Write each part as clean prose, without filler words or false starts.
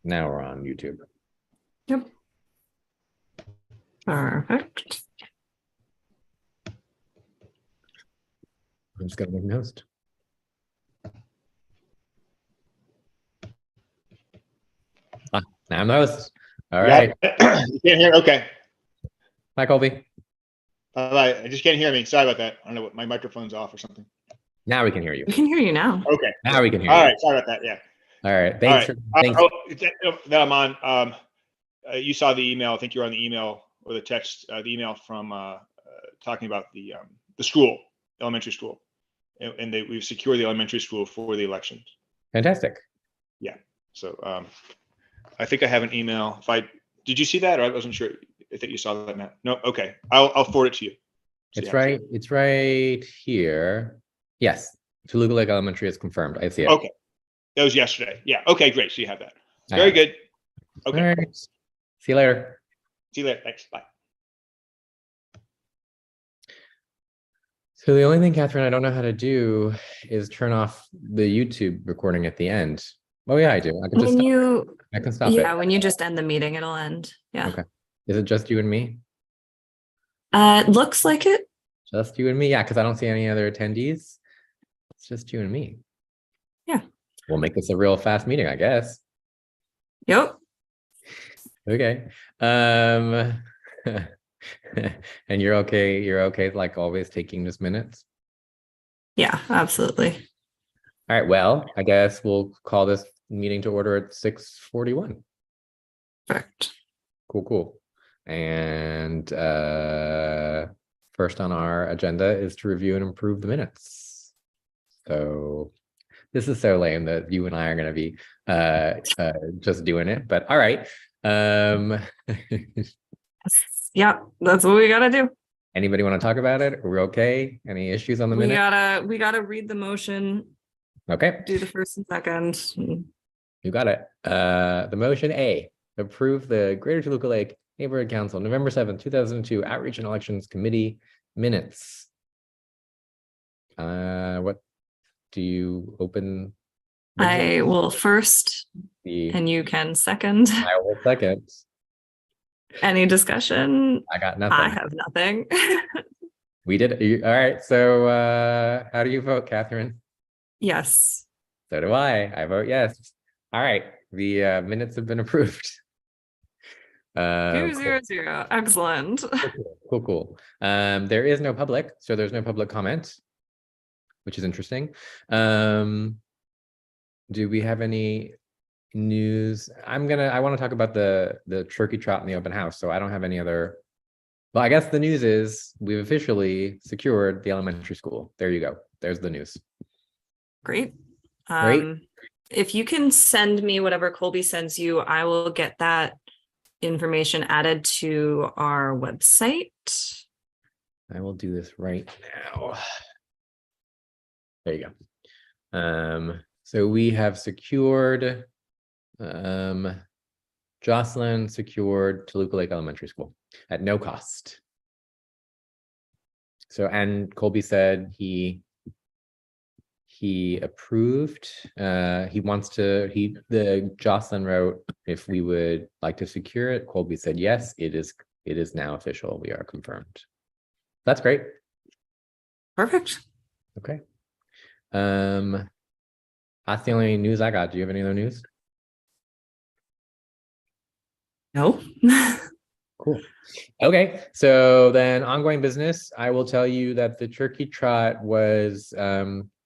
Now we're on YouTube. Yep. Perfect. I'm just gonna make a host. Now I'm the host. All right. You can't hear? Okay. Hi, Colby. Bye. I just can't hear me. Sorry about that. I don't know what my microphone's off or something. Now we can hear you. We can hear you now. Okay. Now we can hear All you. right. Sorry about that. Yeah. All right. Thanks. All Thanks. that I'm on. You saw the email. I think you're on the email or the text. The email from talking about the school, elementary school, and we've secured the elementary school for the elections. Fantastic. Yeah. So I think I have an email. Did you see that, or I wasn't sure. I think you saw that now. No. Okay. I'll forward it to you. So It's right. It's right here. Yes. Toluca Lake Elementary is confirmed. I see it. Okay. That was yesterday. Yeah. Okay. Great. So you have that. Very good. Okay. All right. See you later. See you later. Thanks. Bye. So the only thing, Catherine, I don't know how to do is turn off the YouTube recording at the end. Oh yeah, I do. I can just I can stop it. Yeah, when you just end the meeting, it'll end. Yeah. Okay. Is it just you and me? It looks like it. Just you and me? Yeah, because I don't see any other attendees. It's just you and me. Yeah. We'll make this a real fast meeting, I guess. Yep. Okay. And you're okay, like always taking just minutes? Yeah, absolutely. All right, well, I guess we'll call this meeting to order at 6:41. Perfect. Cool. And first on our agenda is to review and improve the minutes. So this is so lame that you and I are going to be just doing it, but all right. Yep, that's what we gotta do. Anybody want to talk about it? Are we okay? Any issues on the minute? We gotta read the motion. Okay. Do the first and second. You got it. The motion A, approve the Greater Toluca Lake Neighborhood Council, November 7th, 2002 Outreach and Elections Committee minutes. What do you open? I will first, and you can second. I will second. Any discussion? I got nothing. I have nothing. We did. All right. So how do you vote, Catherine? Yes. So do I. I vote yes. All right. The minutes have been approved. 2-0-0. Excellent. Cool. There is no public, so there's no public comment, which is interesting. Do we have any news? I want to talk about the turkey trot in the open house. So I don't have any other. Well, I guess the news is we've officially secured the elementary school. There you go. There's the news. Great. Great. If you can send me whatever Colby sends you, I will get that information added to our website. I will do this right now. There you go. So we have secured, Jocelyn secured Toluca Lake Elementary School at no cost. So, and Colby said he approved. The Jocelyn wrote if we would like to secure it. Colby said yes, it is now official. We are confirmed. That's great. Perfect. Okay. That's the only news I got. Do you have any other news? No. Cool. Okay. So then ongoing business, I will tell you that the turkey trot was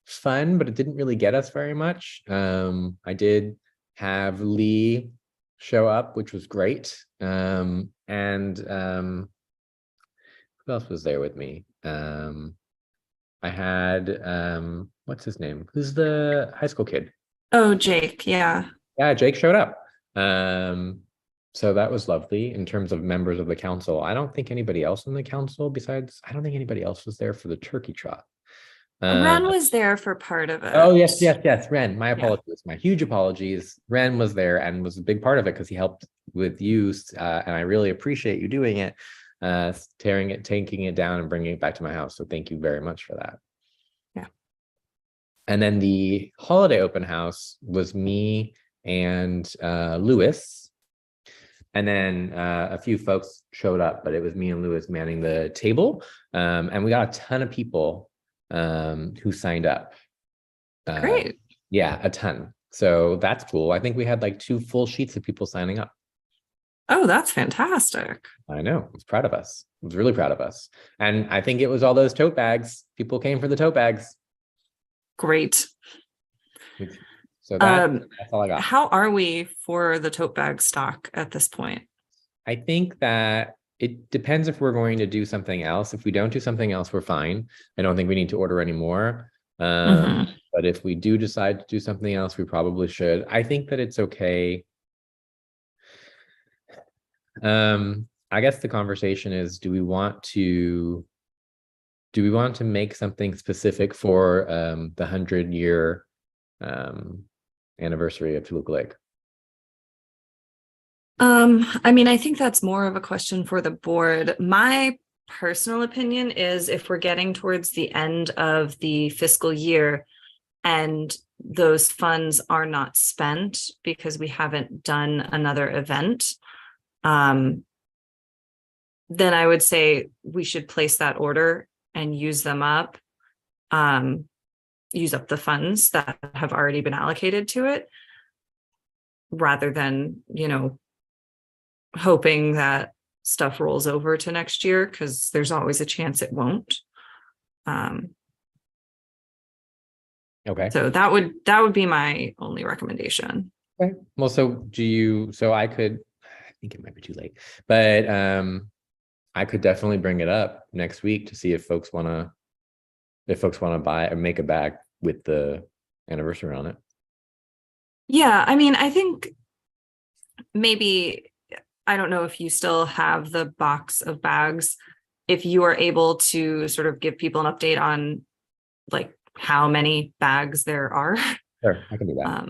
fun, but it didn't really get us very much. I did have Lee show up, which was great. And who else was there with me? I had what's his name? Who's the high school kid? Oh, Jake. Yeah. Yeah, Jake showed up. So that was lovely in terms of members of the council. I don't think anybody else in the council I don't think anybody else was there for the turkey trot. Ren was there for part of it. Oh, yes. Ren, my apologies. My huge apologies. Ren was there and was a big part of it because he helped with use. And I really appreciate you doing it, taking it down and bringing it back to my house. So thank you very much for that. Yeah. And then the holiday open house was me and Lewis. And then a few folks showed up, but it was me and Lewis manning the table. And we got a ton of people who signed up. Great. Yeah, a ton. So that's cool. I think we had like 2 full sheets of people signing up. Oh, that's fantastic. I know. I was proud of us. I was really proud of us. And I think it was all those tote bags. People came for the tote bags. Great. So that's all I got. How are we for the tote bag stock at this point? I think that it depends if we're going to do something else. If we don't do something else, we're fine. I don't think we need to order any more. But if we do decide to do something else, we probably should. I think that it's okay. I guess the conversation is, do we want to make something specific for the 100-year anniversary of Toluca Lake? I mean, I think that's more of a question for the board. My personal opinion is, if we're getting towards the end of the fiscal year and those funds are not spent because we haven't done another event, then I would say we should place that order and use them up, use up the funds that have already been allocated to it, rather than, hoping that stuff rolls over to next year, because there's always a chance it won't. Okay. So that would be my only recommendation. Okay. Well, so I think it might be too late, but I could definitely bring it up next week to see if folks want to buy or make a bag with the anniversary on it. Yeah, I mean, I think maybe, I don't know if you still have the box of bags, if you are able to sort of give people an update on like how many bags there are. Sure, I can do that.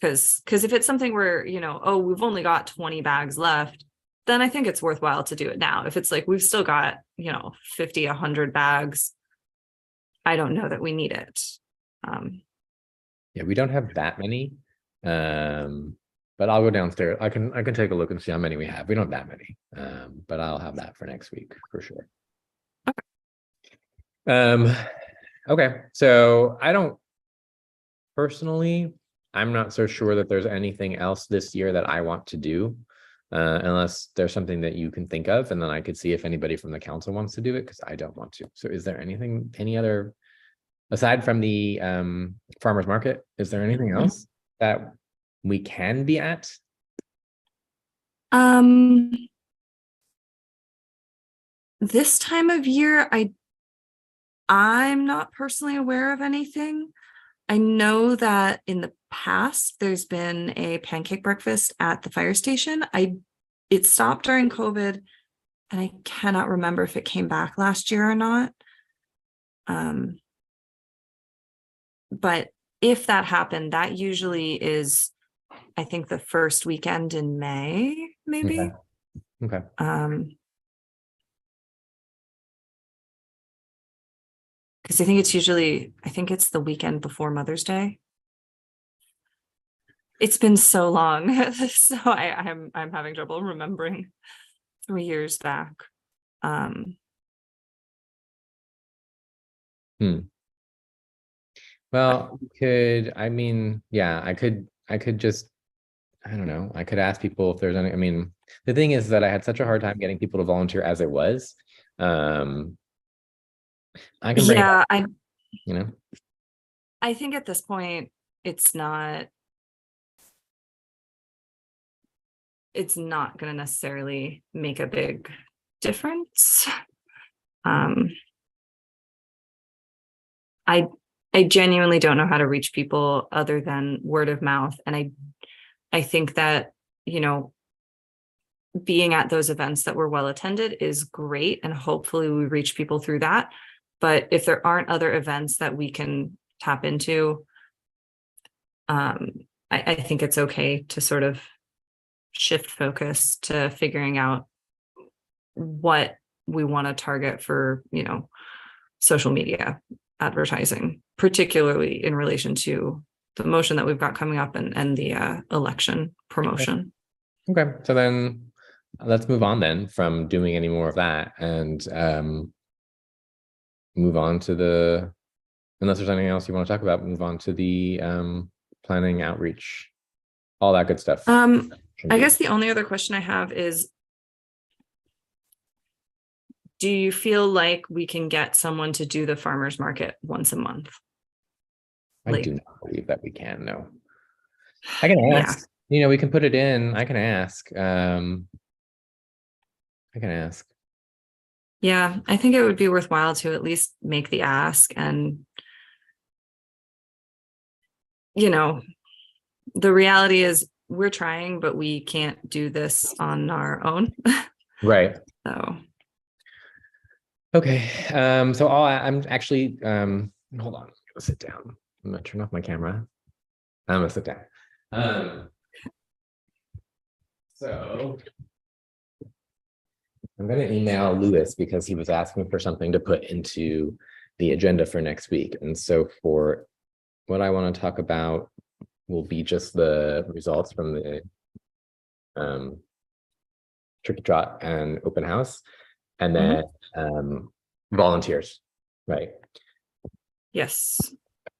Because if it's something where, we've only got 20 bags left, then I think it's worthwhile to do it now. If it's like we've still got, 50, 100 bags, I don't know that we need it. Yeah, we don't have that many. But I'll go downstairs. I can take a look and see how many we have. We don't have that many. But I'll have that for next week for sure. Okay. So I'm not so sure that there's anything else this year that I want to do, unless there's something that you can think of, and then I could see if anybody from the council wants to do it, because I don't want to. So is there any other, aside from the farmers market, is there anything else that we can be at? This time of year, I'm not personally aware of anything. I know that in the past there's been a pancake breakfast at the fire station. It stopped during COVID, and I cannot remember if it came back last year or not. But if that happened, that usually is, I think, the first weekend in May, maybe. Okay. Because I think it's the weekend before Mother's Day. It's been so long, so I'm having trouble remembering 3 years back. Well, I could just, I don't know, I could ask people if there's any, the thing is that I had such a hard time getting people to volunteer as it was. I can bring it up, I think at this point, it's not going to necessarily make a big difference. I genuinely don't know how to reach people other than word of mouth. And I think that, being at those events that were well attended is great. And hopefully we reach people through that. But if there aren't other events that we can tap into, I think it's okay to sort of shift focus to figuring out what we want to target for, social media advertising, particularly in relation to motion that we've got coming up and the election promotion. Okay, so then let's move on then from doing any more of that and move on to the, unless there's anything else you want to talk about, move on to the planning, outreach, all that good stuff. I guess the only other question I have is, do you feel like we can get someone to do the farmer's market once a month? I do not believe that we can, no. I can Yeah. ask, you know, we can put it in, I can ask. I can ask. Yeah, I think it would be worthwhile to at least make the ask. And, you know, the reality is we're trying, but we can't do this on our own. Right. So. Okay. So I'm actually, hold on, I'm gonna sit down. I'm gonna turn off my camera. I'm gonna sit down. So I'm going to email Lewis because he was asking for something to put into the agenda for next week. And so for what I want to talk about will be just the results from the Turkey Trot and open house, and then volunteers, right? Yes.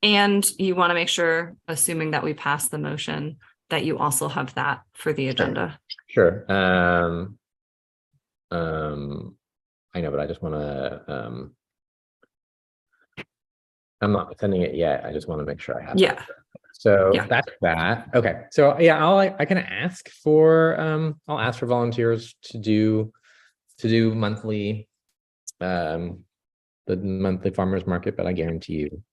And you want to make sure, assuming that we pass the motion, that you also have that for the agenda. Sure. I know, but I just want to, I'm not sending it yet. I just want to make sure I have it. So that's that. Okay. So yeah, I can ask for, I'll ask for volunteers to do monthly, the monthly farmers market, but I guarantee you,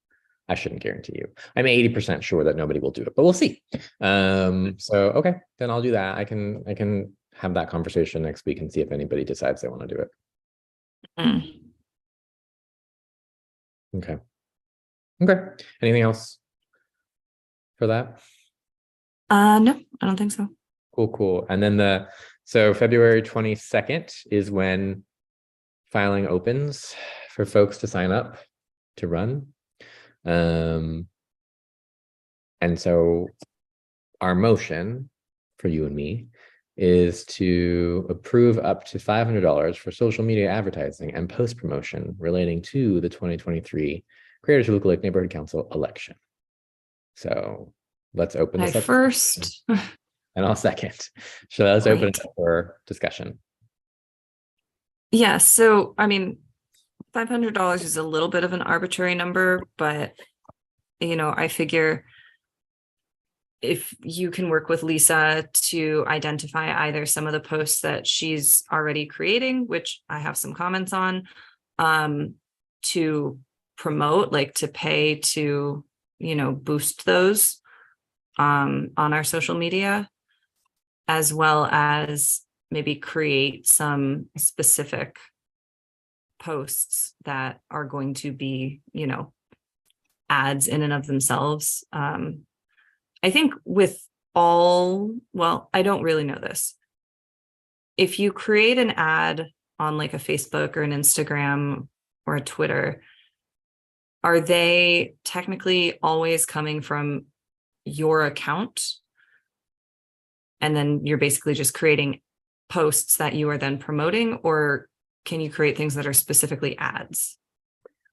I shouldn't guarantee you. I'm 80% sure that nobody will do it, but we'll see. So, okay, then I'll do that. I can have that conversation next week and see if anybody decides they want to do it. Okay. Okay. Anything else for that? No, I don't think so. Cool. And then so February 22nd is when filing opens for folks to sign up to run. And so our motion for you and me is to approve up to $500 for social media advertising and post promotion relating to the 2023 Greater Toluca Lake Neighborhood Council election. So let's open this up first. And I'll second. So let's open it up for discussion. Yeah. So, I mean, $500 is a little bit of an arbitrary number, but, you know, I figure if you can work with Lisa to identify either some of the posts that she's already creating, which I have some comments on, to promote, like to pay to, you know, boost those on our social media, as well as maybe create some specific posts that are going to be, you know, ads in and of themselves. I think with well, I don't really know this. If you create an ad on like a Facebook or an Instagram or a Twitter, are they technically always coming from your account? And then you're basically just creating posts that you are then promoting, or can you create things that are specifically ads?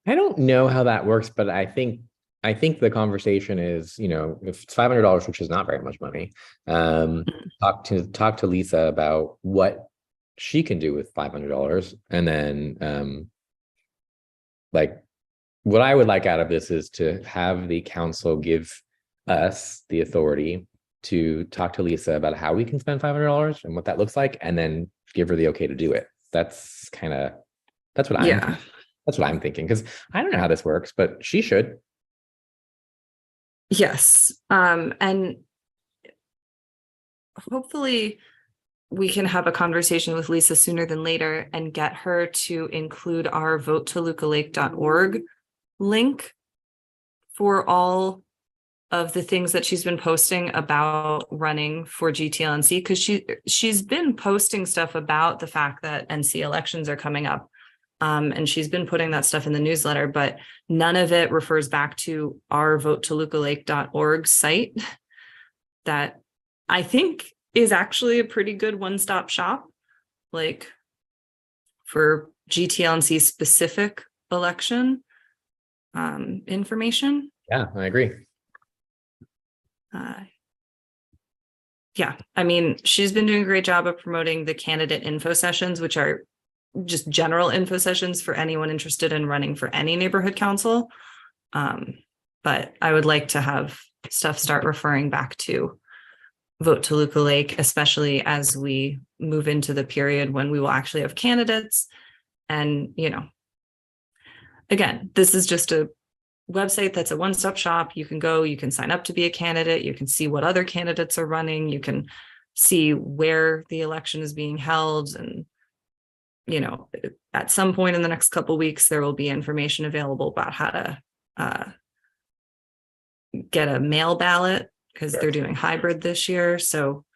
I don't know how that works, but I think the conversation is, you know, if it's $500, which is not very much money, talk to Lisa about what she can do with $500, and then like what I would like out of this is to have the council give us the authority to talk to Lisa about how we can spend $500 and what that looks like, and then give her the okay to do it. That's what I'm thinking, because I don't know how this works, but she should. Yes. And hopefully we can have a conversation with Lisa sooner than later and get her to include our votetolucalake.org link for all of the things that she's been posting about running for GTLNC, because she's been posting stuff about the fact that NC elections are coming up. And she's been putting that stuff in the newsletter, but none of it refers back to our votetolucalake.org site that I think is actually a pretty good one-stop shop, like for GTLNC specific election information. Yeah, I agree. Yeah, I mean, she's been doing a great job of promoting the candidate info sessions, which are just general info sessions for anyone interested in running for any neighborhood council. But I would like to have stuff start referring back to Vote Toluca Lake, especially as we move into the period when we will actually have candidates. And, you know, again, this is just a website that's a one-stop shop. You can go, you can sign up to be a candidate, you can see what other candidates are running, you can see where the election is being held, and you know, at some point in the next couple of weeks there will be information available about how to get a mail ballot, because they're doing hybrid this year. So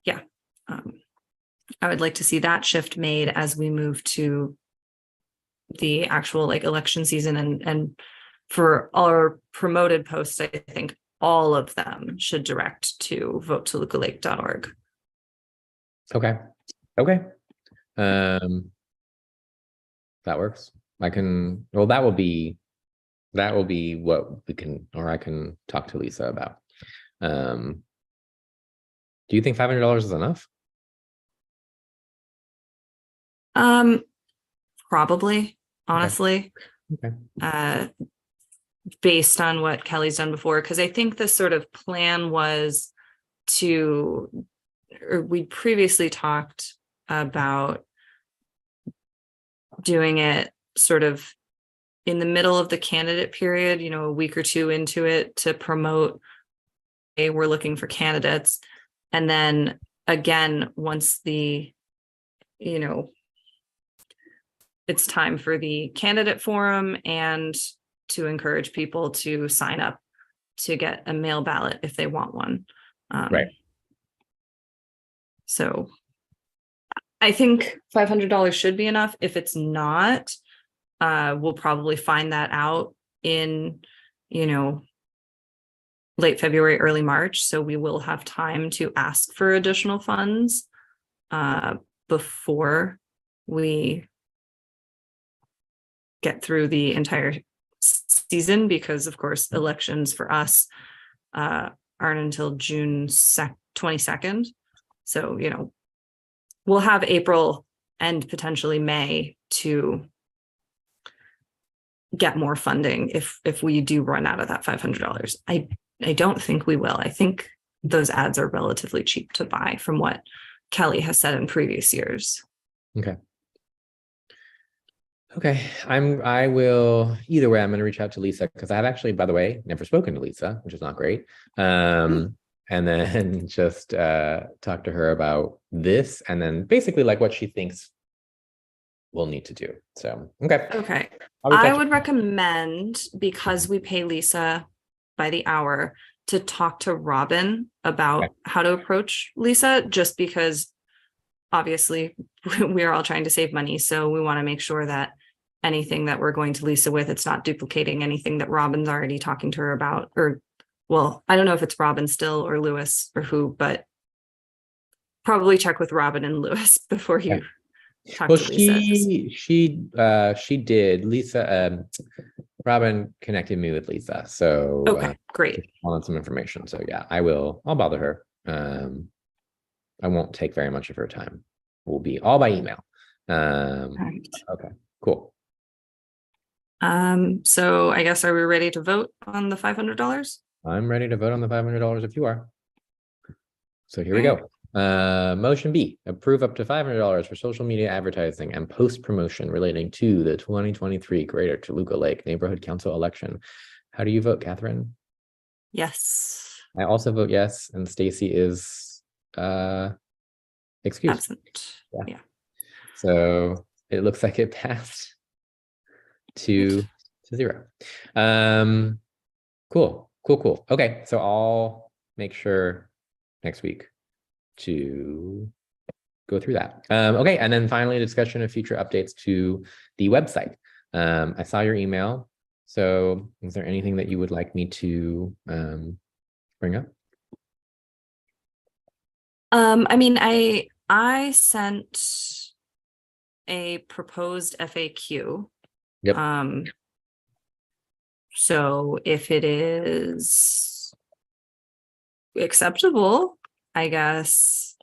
yeah, I would like to see that shift made as we move to the actual like election season. And for our promoted posts, I think all of them should direct to votetolucalake.org. Okay. That works. I can, well, that will be what we can, or I can talk to Lisa about. Do you think $500 is enough? Probably, honestly. Okay. Based on what Kelly's done before, because I think the sort of plan was to, or we previously talked about doing it sort of in the middle of the candidate period, you know, a week or two into it, to promote, hey, we're looking for candidates. And then again, once the, you know, it's time for the candidate forum, and to encourage people to sign up to get a mail ballot if they want one. Right. So I think $500 should be enough. If it's not, we'll probably find that out in, you know, late February, early March. So we will have time to ask for additional funds before we get through the entire season, because of course elections for us aren't until June 22nd. So, you know, we'll have April and potentially May to get more funding if we do run out of that $500. I don't think we will. I think those ads are relatively cheap to buy from what Kelly has said in previous years. Okay, I will, either way, I'm going to reach out to Lisa, because I've actually, by the way, never spoken to Lisa, which is not great. And then just talk to her about this, and then basically like what she thinks we'll need to do. So, okay. I would recommend, because we pay Lisa by the hour, to talk to Robin about how to approach Lisa, just because obviously we're all trying to save money. So we want to make sure that anything that we're going to Lisa with, it's not duplicating anything that Robin's already talking to her about. Or, well, I don't know if it's Robin still or Lewis or who, but probably check with Robin and Lewis before you talk to Lisa. She did. Lisa, Robin connected me with Lisa. So great. I want some information. So yeah, I'll bother her. I won't take very much of her time. Will be all by email. Okay, cool. So I guess, are we ready to vote on the $500? I'm ready to vote on the $500 if you are. So here we go. Motion B, approve up to $500 for social media advertising and post promotion relating to the 2023 Greater Toluca Lake Neighborhood Council election. How do you vote, Catherine? Yes. I also vote yes, and Stacy is excused. Absent. Yeah. So it looks like it passed 2-0. Cool. Okay, so I'll make sure next week to go through that. Okay, and then finally, discussion of future updates to the website. I saw your email. So is there anything that you would like me to bring up? I mean, I sent a proposed FAQ. Yep. So if it is acceptable, I guess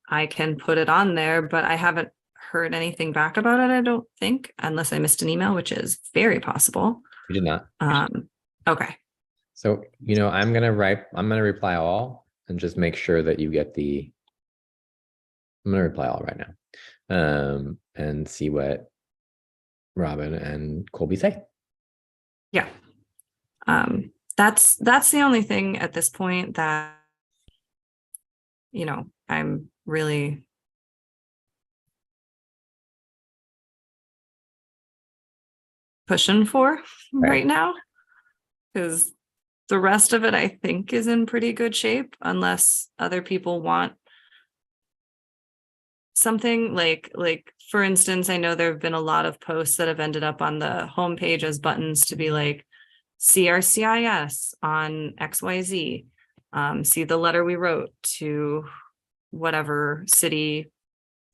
I can put it on there, but I haven't heard anything back about it, I don't think, unless I missed an email, which is very possible. You did not. Okay. So, I'm gonna reply all and just make sure that you get I'm gonna reply all right now. And see what Robin and Colby say. Yeah. That's the only thing at this point that, I'm really pushing for right now, because the rest of it I think is in pretty good shape, unless other people want something like for instance, I know there have been a lot of posts that have ended up on the homepage as buttons to be like, see our CIS on XYZ, see the letter we wrote to whatever city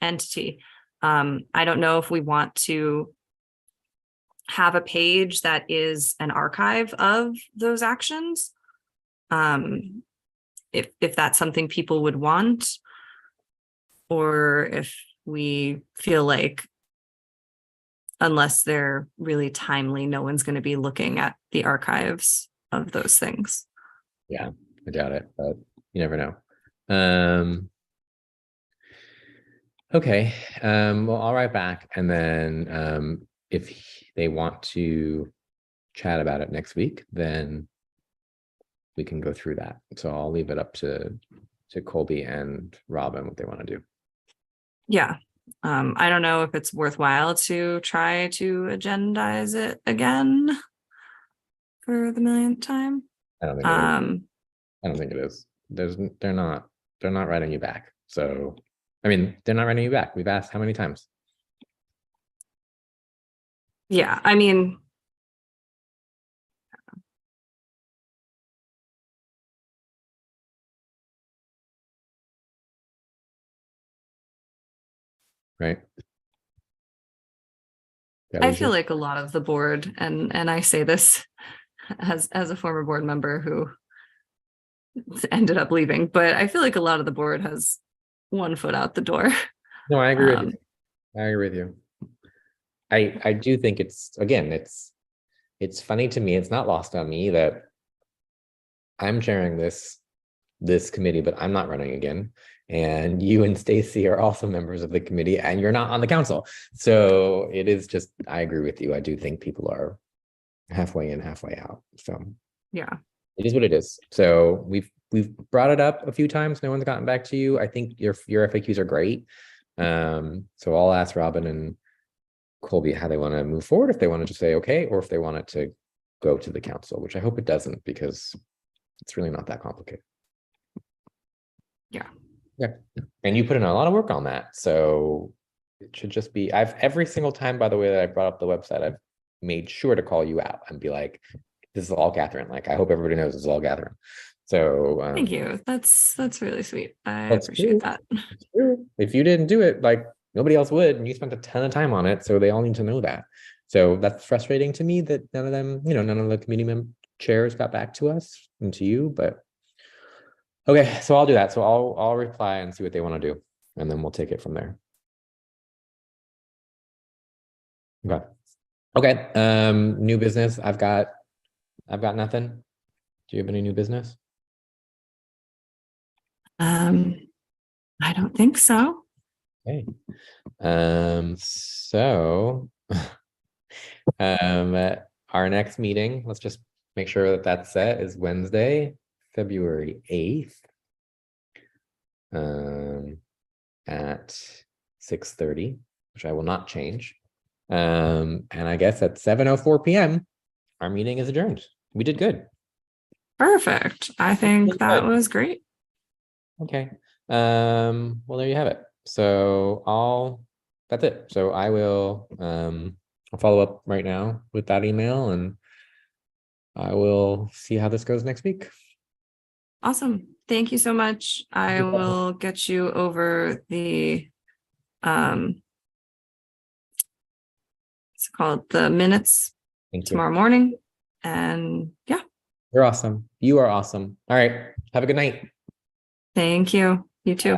entity. I don't know if we want to have a page that is an archive of those actions. If that's something people would want, or if we feel like unless they're really timely, no one's going to be looking at the archives of those things. Yeah, I doubt it, but you never know. Okay. Well, I'll write back, and then if they want to chat about it next week, then we can go through that. So I'll leave it up to Colby and Robin what they want to do. Yeah. I don't know if it's worthwhile to try to agendize it again for the millionth time. I don't think it is. I don't think it is. They're not writing you back. So, I mean, they're not writing you back. We've asked how many times? Yeah, I mean, Right. I feel like a lot of the board, and I say this as a former board member who ended up leaving, but I feel like a lot of the board has one foot out the door. No, I agree with you. I agree with you. I do think it's funny to me. It's not lost on me that I'm chairing this committee, but I'm not running again. And you and Stacy are also members of the committee, and you're not on the council. So it is just, I agree with you. I do think people are halfway in, halfway out. So Yeah, it is what it is. So we've brought it up a few times. No one's gotten back to you. I think your FAQs are great. So I'll ask Robin and Colby how they want to move forward, if they want to just say okay, or if they want it to go to the council, which I hope it doesn't, because it's really not that complicated. Yeah. And you put in a lot of work on that, so it should just be, every single time, by the way, that I brought up the website, I've made sure to call you out and be like, this is all Catherine. Like, I hope everybody knows this is all Catherine. So thank you. That's really sweet. I appreciate that. It's true. If you didn't do it, like, nobody else would, and you spent a ton of time on it, so they all need to know that. So that's frustrating to me that none of them, none of the committee chairs got back to us and to you, but okay, so I'll do that. So I'll reply and see what they want to do, and then we'll take it from there. Okay. New business. I've got nothing. Do you have any new business? I don't think so. Okay. So our next meeting, let's just make sure that that's set, is Wednesday, February 8th, at 6:30, which I will not change. And I guess at 7:04 p.m. our meeting is adjourned. We did good. Perfect. I think that was great. Okay. Well, there you have it. So that's it. So I will I'll follow up right now with that email, and I will see how this goes next week. Awesome. Thank you so much. I No problem. will get you over the what's it called? The minutes Thank you. tomorrow morning. And yeah, You're awesome. You are awesome. All right. Have a good night. thank you. You too.